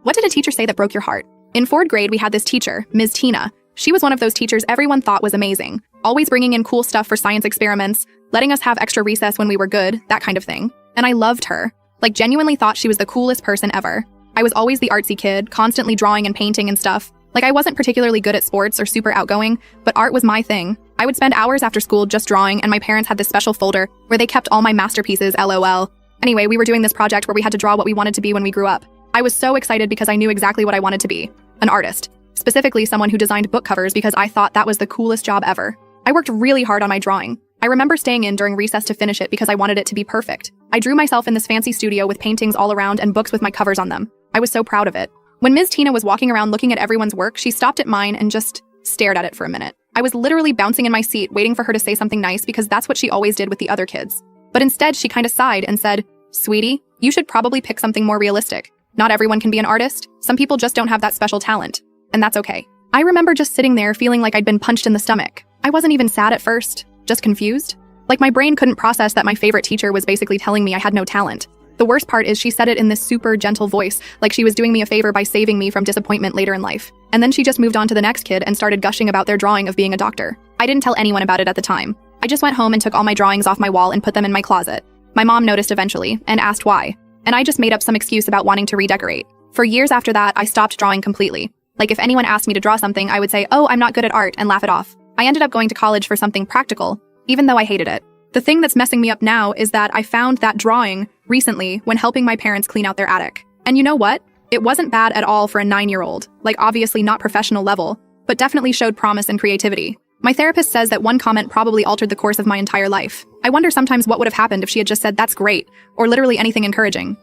What did a teacher say that broke your heart? In 4th grade, we had this teacher, Ms. Tina. She was one of those teachers everyone thought was amazing, always bringing in cool stuff for science experiments, letting us have extra recess when we were good, that kind of thing. And I loved her. Like, genuinely thought she was the coolest person ever. I was always the artsy kid, constantly drawing and painting and stuff. Like, I wasn't particularly good at sports or super outgoing, but art was my thing. I would spend hours after school just drawing, and my parents had this special folder where they kept all my masterpieces, LOL. Anyway, we were doing this project where we had to draw what we wanted to be when we grew up. I was so excited because I knew exactly what I wanted to be. An artist. Specifically someone who designed book covers because I thought that was the coolest job ever. I worked really hard on my drawing. I remember staying in during recess to finish it because I wanted it to be perfect. I drew myself in this fancy studio with paintings all around and books with my covers on them. I was so proud of it. When Ms. Tina was walking around looking at everyone's work, she stopped at mine and just stared at it for a minute. I was literally bouncing in my seat waiting for her to say something nice because that's what she always did with the other kids. But instead, she kind of sighed and said, "Sweetie, you should probably pick something more realistic. Not everyone can be an artist. Some people just don't have that special talent. And that's okay." I remember just sitting there feeling like I'd been punched in the stomach. I wasn't even sad at first, just confused. Like, my brain couldn't process that my favorite teacher was basically telling me I had no talent. The worst part is she said it in this super gentle voice, like she was doing me a favor by saving me from disappointment later in life. And then she just moved on to the next kid and started gushing about their drawing of being a doctor. I didn't tell anyone about it at the time. I just went home and took all my drawings off my wall and put them in my closet. My mom noticed eventually and asked why. And I just made up some excuse about wanting to redecorate. For years after that, I stopped drawing completely. Like, if anyone asked me to draw something, I would say, "Oh, I'm not good at art," and laugh it off. I ended up going to college for something practical, even though I hated it. The thing that's messing me up now is that I found that drawing recently when helping my parents clean out their attic. And you know what? It wasn't bad at all for a 9-year-old, like obviously not professional level, but definitely showed promise and creativity. My therapist says that one comment probably altered the course of my entire life. I wonder sometimes what would have happened if she had just said, "That's great," or literally anything encouraging.